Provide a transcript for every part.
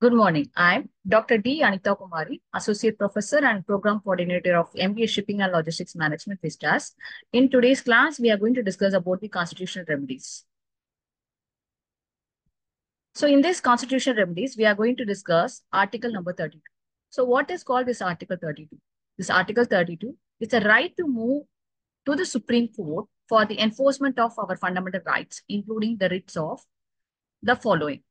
Good morning. I'm Dr. D. Anita Kumari, Associate Professor and Program Coordinator of MBA Shipping and Logistics Management, Vistas. In today's class, we are going to discuss about the constitutional remedies. So in this constitutional remedies, we are going to discuss article number 32. So what is called this article 32? This article 32 is a right to move to the Supreme Court for the enforcement of our fundamental rights, including the writs of the following.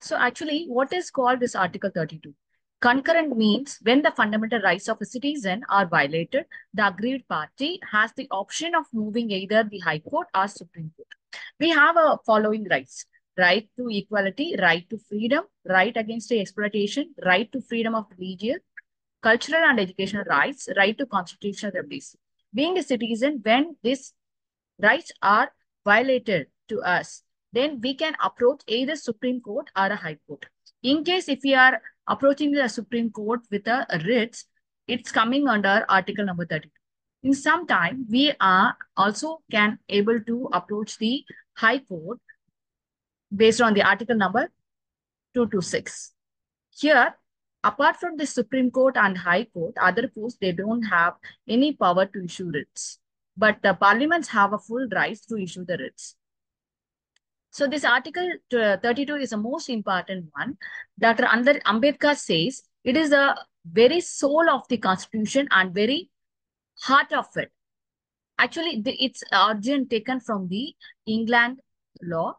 So actually, what is called this Article 32? Concurrent means when the fundamental rights of a citizen are violated, the aggrieved party has the option of moving either the High Court or Supreme Court. We have a following rights: right to equality, right to freedom, right against the exploitation, right to freedom of religion, cultural and educational rights, right to constitutional remedies. Being a citizen, when these rights are violated to us, then we can approach either Supreme Court or a High Court. In case if we are approaching the Supreme Court with a writs, it's coming under Article number 32. In some time, we are also can able to approach the High Court based on the Article number 226. Here, apart from the Supreme Court and High Court, other courts, they don't have any power to issue writs. But the parliaments have a full right to issue the writs. So this article 32 is the most important one. Dr. Ambedkar says it is the very soul of the constitution and very heart of it. Actually, it's origin taken from the England law,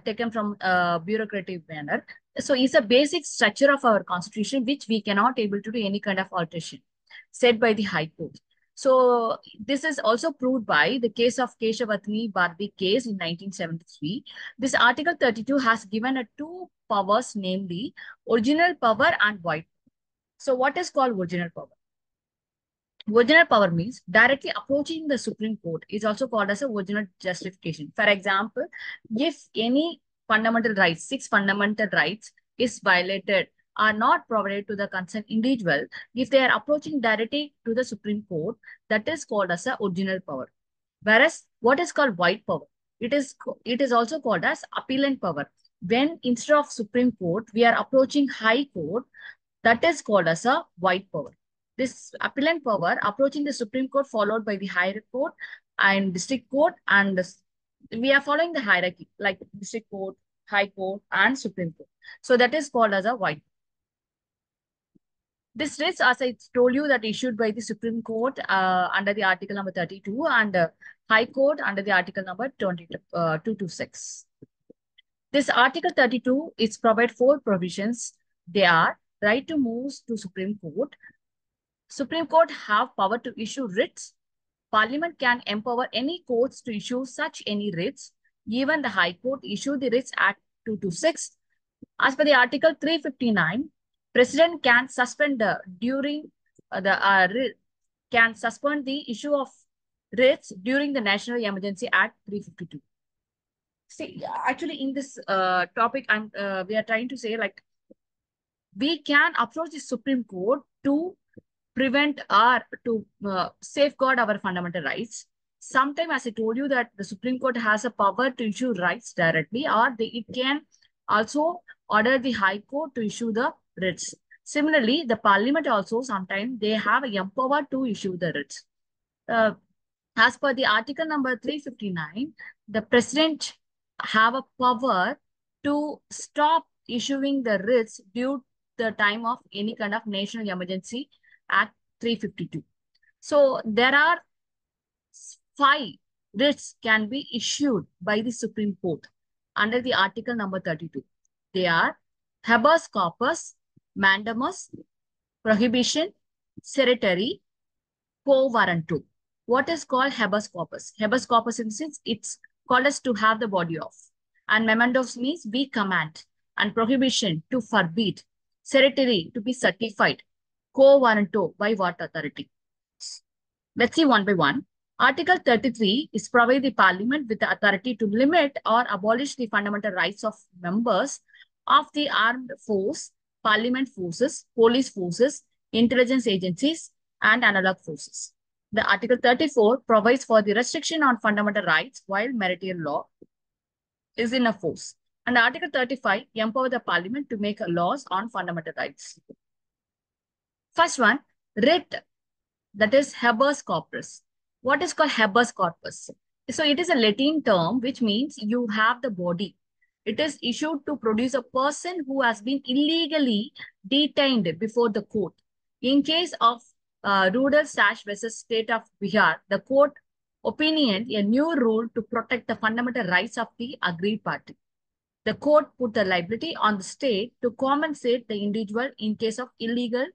taken from bureaucratic manner. So it's a basic structure of our constitution, which we cannot able to do any kind of alteration, said by the High Court. So this is also proved by the case of Keshavatni Bharti case in 1973. This Article 32 has given a two powers, namely original power and void. So what is called original power? Original power means directly approaching the Supreme Court is also called as a original justification. For example, if any fundamental rights, 6 fundamental rights is violated, are not provided to the concerned individual, if they are approaching directly to the Supreme Court, that is called as a original power. Whereas what is called void power, it is also called as appellant power. When instead of Supreme Court, we are approaching High Court, that is called as a void power. This appellant power approaching the Supreme Court followed by the Higher Court and District Court, and we are following the hierarchy like District Court, High Court and Supreme Court. So that is called as a void. This writs, as I told you, that issued by the Supreme Court under the Article number 32 and High Court under the Article number 226. This Article 32 is provide 4 provisions. They are right to move to Supreme Court. Supreme Court have power to issue writs. Parliament can empower any courts to issue such any writs. Even the High Court issue the Writs Act 226. As per the Article 359, President can suspend can suspend the issue of writs during the National Emergency Act 352. See, actually, in this topic, we are trying to say like we can approach the Supreme Court to prevent or to safeguard our fundamental rights. Sometimes, as I told you, that the Supreme Court has a power to issue rights directly, or it can also order the High Court to issue the writs. Similarly, the Parliament also sometimes they have a power to issue the writs. As per the Article number 359, the President have a power to stop issuing the writs due the time of any kind of national emergency Act 352. So there are 5 writs can be issued by the Supreme Court under the Article number 32. They are habeas corpus, mandamus, prohibition, certiorari, quo warranto. What is called habeas corpus? Habeas corpus in the sense it's called us to have the body of. And mementos means we command. And prohibition to forbid. Certiorari to be certified. Quo warranto by what authority? Let's see one by one. Article 33 is provide the Parliament with the authority to limit or abolish the fundamental rights of members of the armed force, Parliament forces, police forces, intelligence agencies, and analog forces. The Article 34 provides for the restriction on fundamental rights while martial law is in a force. And Article 35 empower the Parliament to make laws on fundamental rights. First one, writ, that is habeas corpus. What is called habeas corpus? So it is a Latin term which means you have the body. It is issued to produce a person who has been illegally detained before the court. In case of Rural Sash versus State of Bihar, the court opinioned a new rule to protect the fundamental rights of the aggrieved party. The court put the liability on the state to compensate the individual in case of illegal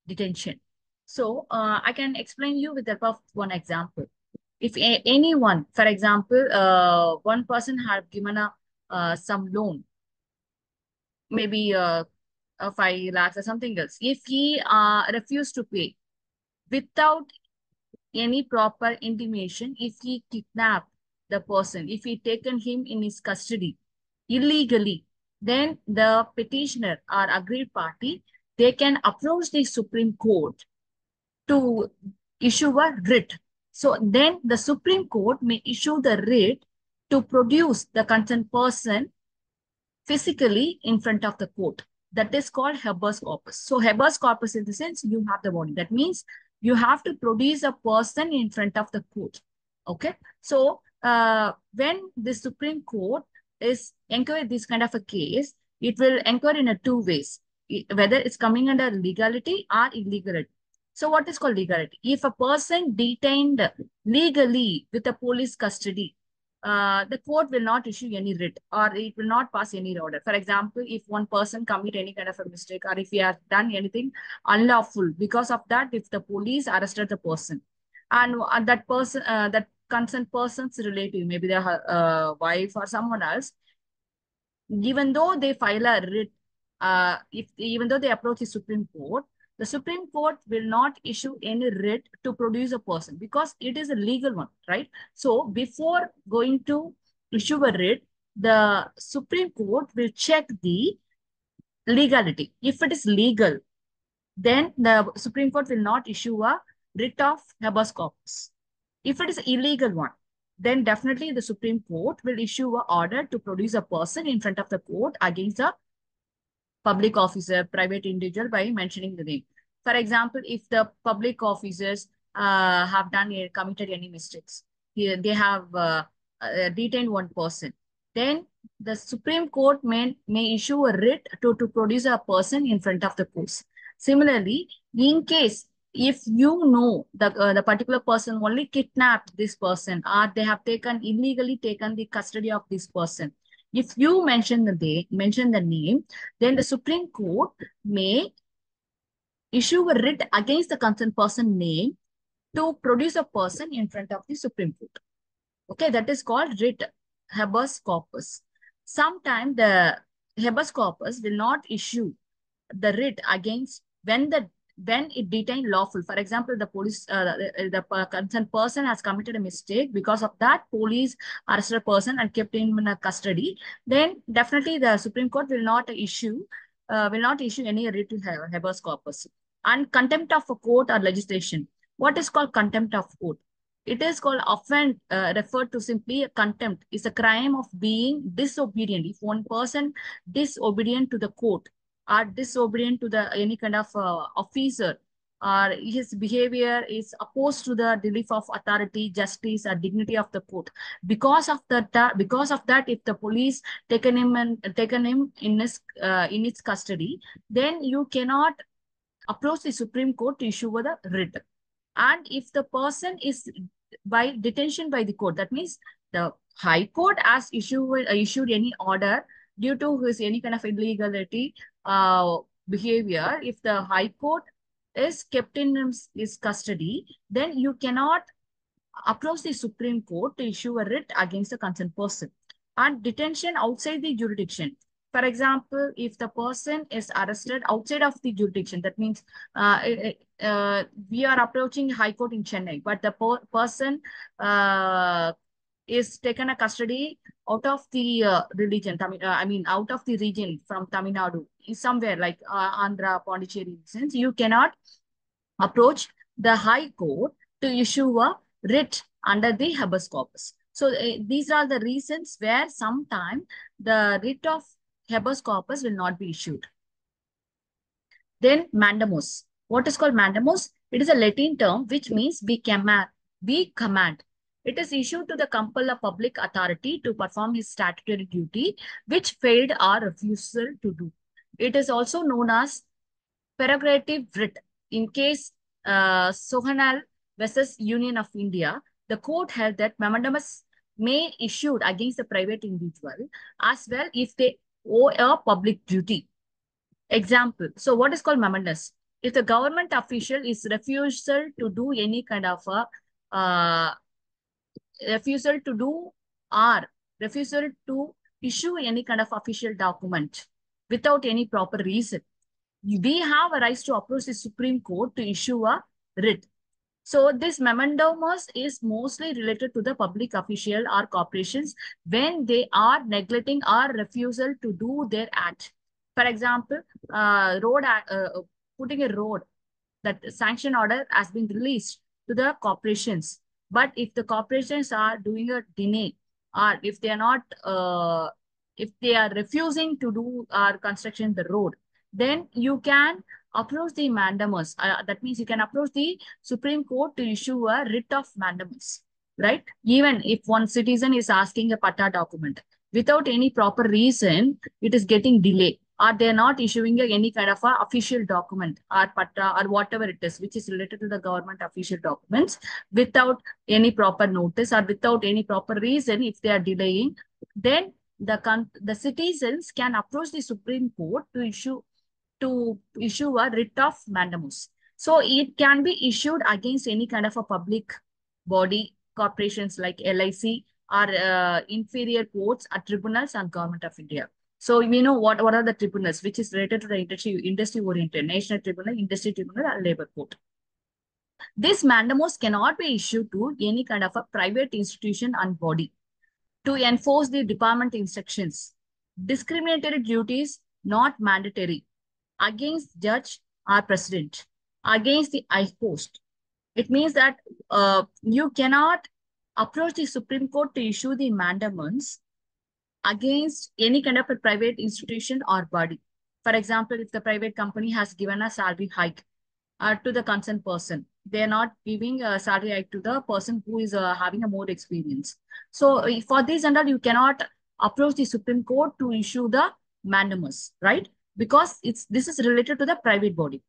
detention. So I can explain you with the help of one example. If anyone, for example, one person had given a some loan, maybe 5 lakhs or something else. If he refused to pay without any proper intimation, if he kidnapped the person, if he taken him in his custody illegally, then the petitioner or aggrieved party, they can approach the Supreme Court to issue a writ. So then the Supreme Court may issue the writ to produce the concerned person physically in front of the court. That is called habeas corpus. So habeas corpus in the sense you have the body. That means you have to produce a person in front of the court. Okay. So when the Supreme Court is inquiring this kind of a case, it will inquire in a two ways, whether it's coming under legality or illegality. So what is called legality? If a person detained legally with a police custody, the court will not issue any writ or it will not pass any order. For example, if one person commit any kind of a mistake or if he has done anything unlawful, because of that, if the police arrested the person and that person, that concerned person's relative, maybe their wife or someone else, even though they file a writ, even though they approach the Supreme Court, the Supreme Court will not issue any writ to produce a person because it is a legal one, right? So before going to issue a writ, the Supreme Court will check the legality. If it is legal, then the Supreme Court will not issue a writ of habeas corpus. If it is illegal one, then definitely the Supreme Court will issue an order to produce a person in front of the court against a public officer, private individual by mentioning the name. For example, if the public officers have committed any mistakes, they have detained one person, then the Supreme Court may issue a writ to produce a person in front of the court. Similarly, in case if you know the particular person only kidnapped this person or they have illegally taken the custody of this person, if you mention the name, then the Supreme Court may issue a writ against the concerned person name to produce a person in front of the Supreme Court. Okay, that is called writ, habeas corpus. Sometimes the habeas corpus will not issue the writ against when it detained lawful. For example, the police, the concerned person has committed a mistake. Because of that, police arrested a person and kept him in a custody. Then definitely the Supreme Court will not issue any writ to habeas corpus. And contempt of a court or legislation. What is called contempt of court? It is called often referred to simply contempt. Is a crime of being disobedient. If one person disobedient to the court or disobedient to the any kind of officer, or his behavior is opposed to the belief of authority, justice, or dignity of the court. Because of that, if the police taken him in its custody, then you cannot approach the Supreme Court to issue the writ. And if the person is by detention by the court, that means the High Court has issued any order due to his any kind of illegality behavior. If the High Court is kept in his custody, then you cannot approach the Supreme Court to issue a writ against the concerned person. And detention outside the jurisdiction. For example, if the person is arrested outside of the jurisdiction, that means we are approaching High Court in Chennai, but the person is taken a custody out of the religion, out of the region from Tamil Nadu, somewhere like Andhra, Pondicherry, since you cannot approach the High Court to issue a writ under the habeas corpus. So these are the reasons where sometime the writ of habeas corpus will not be issued. Then mandamus. What is called mandamus? It is a Latin term which means we command. We command. It is issued to the compel a public authority to perform his statutory duty, which failed or refusal to do. It is also known as prerogative writ. In case Sohanal versus Union of India, the court held that mandamus may issued against a private individual as well if they owe a public duty. Example. So what is called mandamus? If the government official is refusal to do any kind of a refusal to do or refusal to issue any kind of official document without any proper reason, we have a right to approach the Supreme Court to issue a writ. So this mandamus is mostly related to the public official or corporations when they are neglecting or refusal to do their act. For example, putting a road, that sanction order has been released to the corporations. But if the corporations are doing a delay, or if they are not, if they are refusing to do or construction the road, then you can approach the mandamus. That means you can approach the Supreme Court to issue a writ of mandamus, right? Even if one citizen is asking a patta document without any proper reason, it is getting delayed, or they're not issuing any kind of a official document or patta or whatever it is, which is related to the government official documents without any proper notice or without any proper reason. If they are delaying, then the citizens can approach the Supreme Court to issue a writ of mandamus. So it can be issued against any kind of a public body, corporations like LIC or inferior courts or tribunals and Government of India. So we know what are the tribunals, which is related to the industry oriented, National Tribunal, Industry Tribunal, and Labor Court. This mandamus cannot be issued to any kind of a private institution and body to enforce the department instructions. Discriminatory duties not mandatory against judge or president, against the high post. It means that you cannot approach the Supreme Court to issue the mandamus against any kind of a private institution or body. For example, if the private company has given a salary hike to the concerned person, they are not giving a salary hike to the person who is having a more experience. So for this and all, you cannot approach the Supreme Court to issue the mandamus, right? Because this is related to the private body.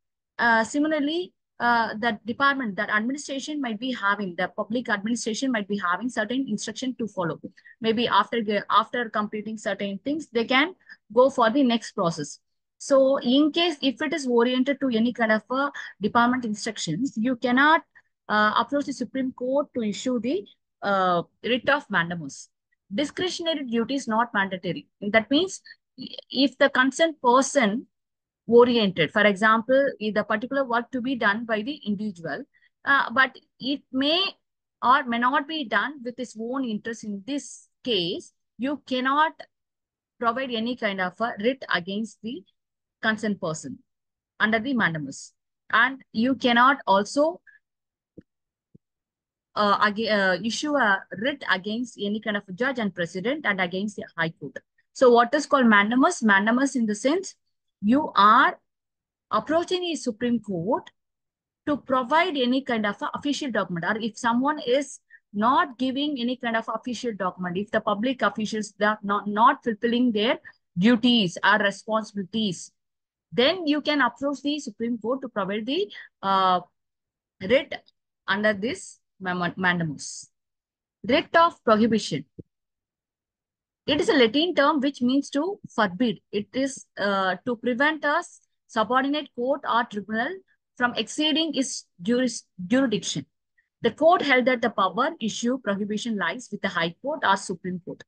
Similarly, that department, that administration might be having, the public administration might be having certain instruction to follow. Maybe after completing certain things, they can go for the next process. So in case if it is oriented to any kind of department instructions, you cannot approach the Supreme Court to issue the writ of mandamus. Discretionary duty is not mandatory. That means if the concerned person oriented, for example, if the particular work to be done by the individual, but it may or may not be done with his own interest. In this case, you cannot provide any kind of a writ against the concerned person under the mandamus. And you cannot also issue a writ against any kind of judge and president and against the high court. So what is called mandamus? Mandamus in the sense you are approaching the Supreme Court to provide any kind of official document, or if someone is not giving any kind of official document, if the public officials are not fulfilling their duties or responsibilities, then you can approach the Supreme Court to provide the writ under this mandamus. Writ of prohibition. It is a Latin term which means to forbid. It is to prevent a subordinate court or tribunal from exceeding its jurisdiction. The court held that the power issue prohibition lies with the High Court or Supreme Court.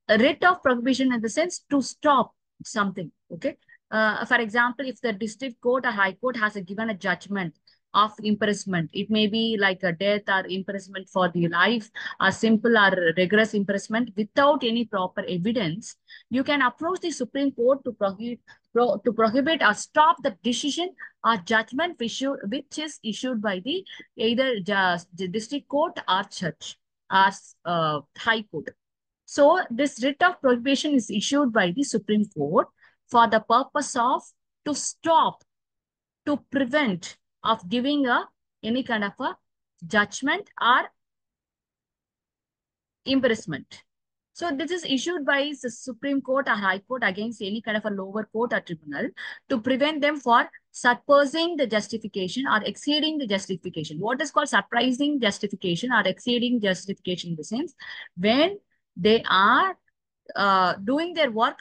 A writ of prohibition in the sense to stop something. Okay. For example, if the district court or high court has given a judgment of imprisonment, it may be like a death or imprisonment for the life, or simple or rigorous imprisonment without any proper evidence, you can approach the Supreme Court to prohibit or stop the decision or judgment which is issued by the either the district court or judge. as High Court. So this writ of prohibition is issued by the Supreme Court for the purpose of to stop, to prevent of giving any kind of a judgment or imprisonment. So this is issued by the Supreme Court or High Court against any kind of a lower court or tribunal to prevent them for surpassing the justification or exceeding the justification. What is called surprising justification or exceeding justification in the sense when they are doing their work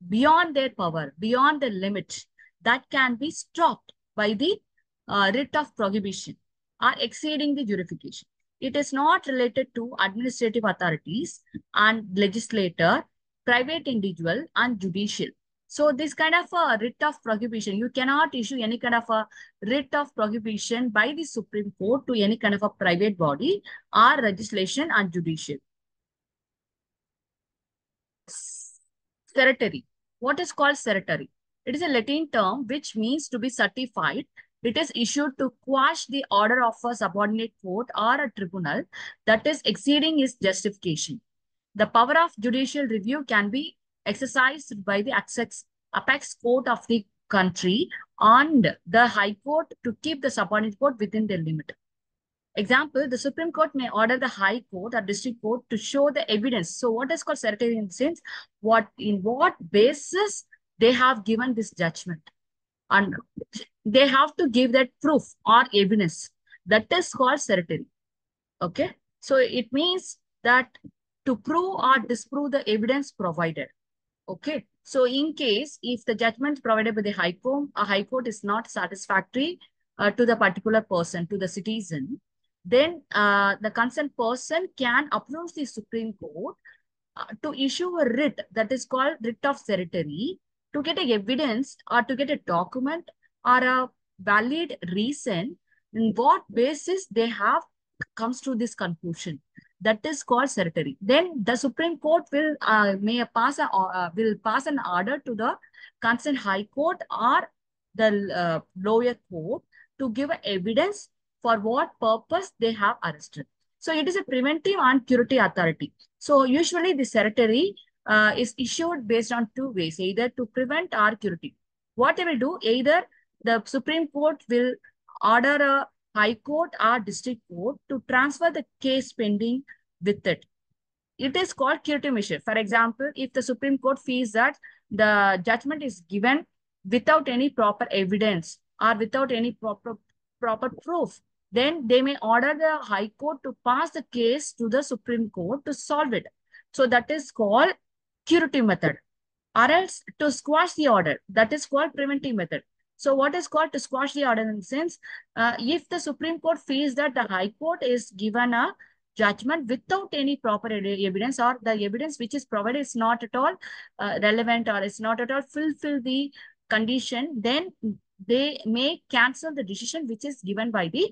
beyond their power, beyond the limit that can be stopped by the writ of prohibition or exceeding the jurisdiction. It is not related to administrative authorities and legislator, private individual, and judicial. So this kind of a writ of prohibition, you cannot issue any kind of a writ of prohibition by the Supreme Court to any kind of a private body or legislation and judicial. Certiorari. What is called certiorari? It is a Latin term which means to be certified. It is issued to quash the order of a subordinate court or a tribunal that is exceeding its justification. The power of judicial review can be exercised by the apex court of the country and the High Court to keep the subordinate court within their limit. Example, the Supreme Court may order the High Court or District Court to show the evidence. So what is called certiorari in the sense, in what basis they have given this judgment. And they have to give that proof or evidence. That is called certiorari. Okay. So it means that to prove or disprove the evidence provided. Okay. So in case if the judgment provided by the High Court, a High Court is not satisfactory to the particular person, to the citizen, then the concerned person can approach the Supreme Court to issue a writ that is called writ of certiorari to get a evidence or to get a document or a valid reason in what basis they have comes to this conclusion. That is called certiorari. Then the Supreme Court will pass an order to the concerned High Court or the lower court to give evidence for what purpose they have arrested. So it is a preventive and curative authority. So usually the certiorari is issued based on two ways, either to prevent or curative. What they will do, either the Supreme Court will order a High Court or District Court to transfer the case pending with it. It is called curative measure. For example, if the Supreme Court feels that the judgment is given without any proper evidence or without any proper proof, then they may order the High Court to pass the case to the Supreme Court to solve it. So that is called curative method. Or else to squash the order, that is called preventive method. So what is called to squash the order in the sense, if the Supreme Court feels that the High Court is given a judgment without any proper evidence or the evidence which is provided is not at all relevant or is not at all fulfill the condition, then they may cancel the decision which is given by the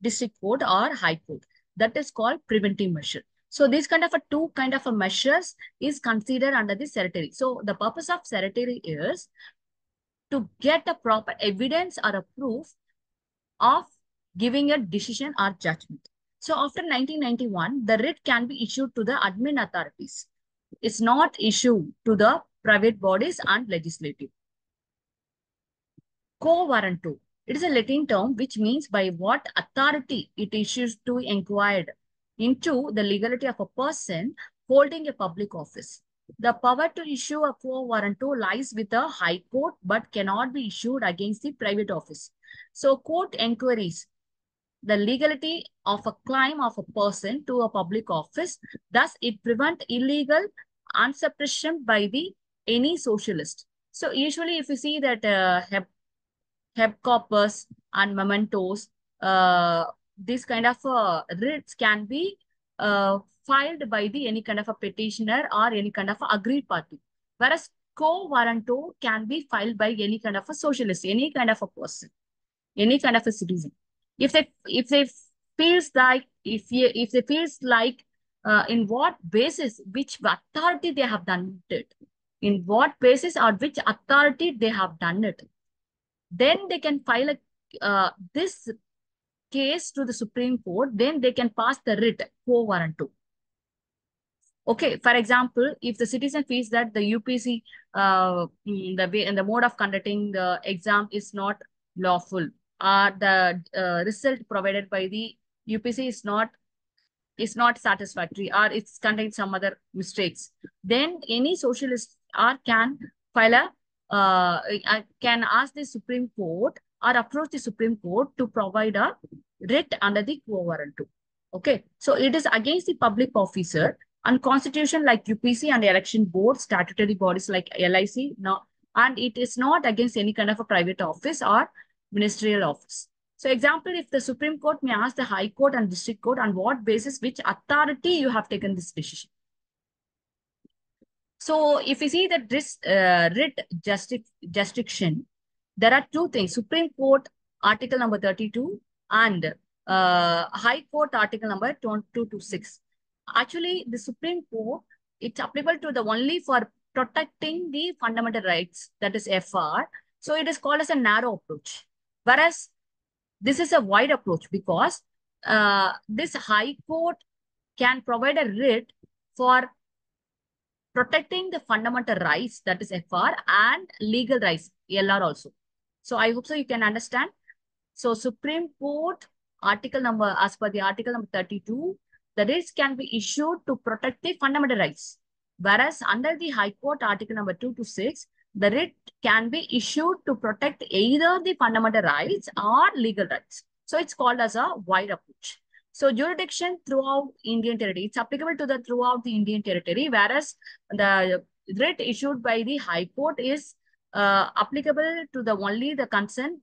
District Court or High Court. That is called preventive measure. So this kind of a two kind of a measures is considered under the certiorari. So the purpose of certiorari is to get a proper evidence or a proof of giving a decision or judgment. So after 1991, the writ can be issued to the admin authorities. It's not issued to the private bodies and legislative. Quo warranto. It is a Latin term which means by what authority it issues to inquire into the legality of a person holding a public office. The power to issue a quo warranto lies with the High Court but cannot be issued against the private office. So court inquiries the legality of a claim of a person to a public office. Thus, it prevents illegal unsuppression by the any socialist. So usually if you see that corpus and mementos, this kind of writs can be filed by the any kind of a petitioner or any kind of a aggrieved party. Whereas quo warranto can be filed by any kind of a socialist, any kind of a person, any kind of a citizen. If they feels like if they feels like in what basis, which authority they have done it, in what basis or which authority they have done it, then they can file a this case to the Supreme Court, then they can pass the writ quo warranto. Okay, for example, if the citizen feels that the UPC, the way and the mode of conducting the exam is not lawful, or the result provided by the UPC is not satisfactory, or it's contains some other mistakes, then any socialist or file a can ask the Supreme Court or approach the Supreme Court to provide a writ under the quo warranto. Okay, so it is against the public officer and constitution like UPC and election board, statutory bodies like LIC, no, and it is not against any kind of a private office or ministerial office. So example, if the Supreme Court may ask the High Court and District Court on what basis, which authority you have taken this decision. So if you see that this writ jurisdiction, there are two things: Supreme Court Article number 32 and High Court Article number 226. Actually, the Supreme Court, it's applicable to the only for protecting the fundamental rights, that is FR. So it is called as a narrow approach. Whereas this is a wide approach because this High Court can provide a writ for protecting the fundamental rights, that is FR, and legal rights, LR also. So I hope so you can understand. So Supreme Court article number, as per the article number 32, the writs can be issued to protect the fundamental rights. Whereas under the High Court article number 226, the writ can be issued to protect either the fundamental rights or legal rights. So it's called as a wide approach. So jurisdiction throughout Indian territory, it's applicable to the throughout the Indian territory, whereas the writ issued by the High Court is applicable to the only the concerned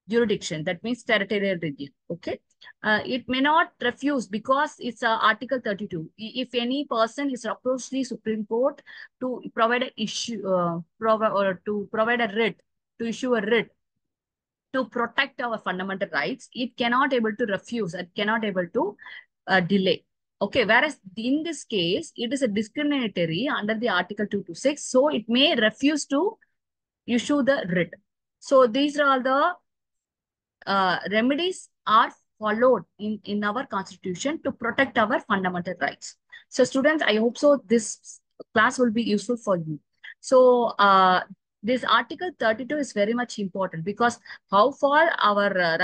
jurisdiction, that means territorial region. Okay, it may not refuse because it's Article 32. If any person is approached the Supreme Court to provide a issue, to provide a writ, to issue a writ to protect our fundamental rights, it cannot able to refuse, it cannot able to delay. Okay, whereas in this case, it is a discriminatory under the Article 226, so it may refuse to issue the writ. So these are all the remedies are followed in our constitution to protect our fundamental rights. So students, I hope so this class will be useful for you. So this Article 32 is very much important because how far our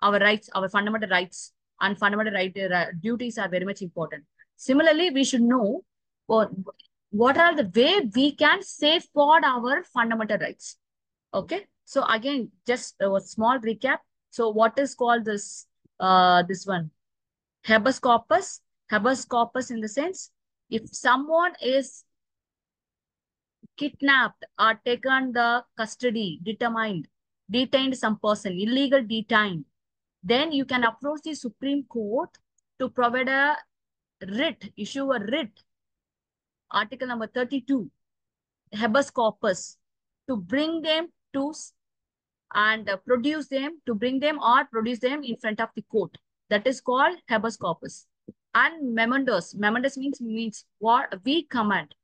our fundamental rights and fundamental duties are very much important. Similarly, we should know what are the way we can safeguard our fundamental rights. Okay, so again, just a small recap. So what is called this one? Habeas corpus. Habeas corpus in the sense, if someone is kidnapped or taken the custody, detained some person, illegal detained, then you can approach the Supreme Court to provide a writ, issue a writ, Article number 32, habeas corpus, to bring them to and produce them, to bring them or produce them in front of the court. That is called habeas corpus. And mementos. Mementos means what we command.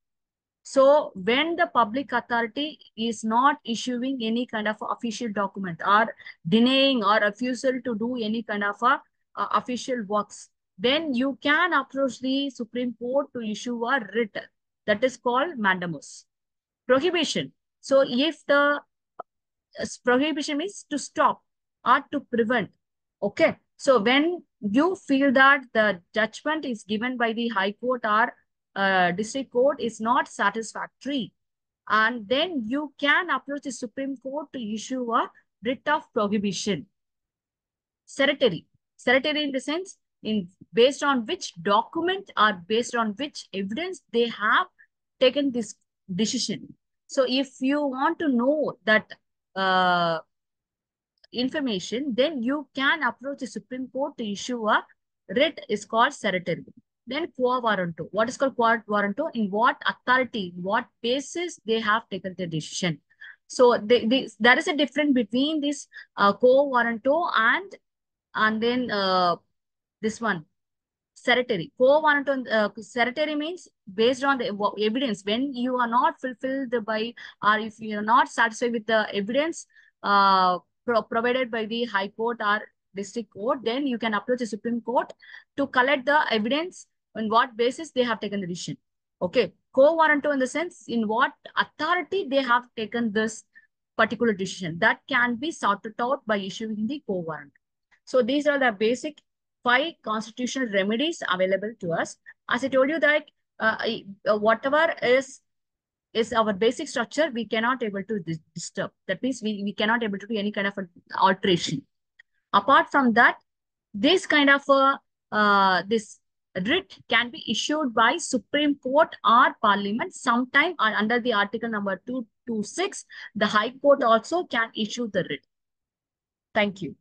So when the public authority is not issuing any kind of official document or denying or refusal to do any kind of official works, then you can approach the Supreme Court to issue a writ. That is called mandamus. Prohibition. So if the prohibition means to stop or to prevent. Okay. So when you feel that the judgment is given by the High Court or District Court is not satisfactory, and then you can approach the Supreme Court to issue a writ of prohibition. Certiorari. Certiorari in the sense, based on which document or based on which evidence they have taken this decision. So if you want to know that information, then you can approach the Supreme Court to issue a writ is called certiorari. Then quo warranto. What is called quo warranto? In what authority, what basis they have taken the decision. So there is a difference between this quo warranto and then this one, certiorari. Quo warranto, certiorari means based on the evidence. When you are not fulfilled by, or if you are not satisfied with the evidence provided by the High Court or district court, then you can approach the Supreme Court to collect the evidence on what basis they have taken the decision. Okay. Quo warranto in the sense in what authority they have taken this particular decision. That can be sorted out by issuing the quo warranto. So these are the basic 5 constitutional remedies available to us. As I told you that whatever is our basic structure, we cannot able to disturb. That means we cannot able to do any kind of an alteration. Apart from that, this kind of this writ can be issued by Supreme Court or Parliament sometime under the article number 226. The High Court also can issue the writ. Thank you.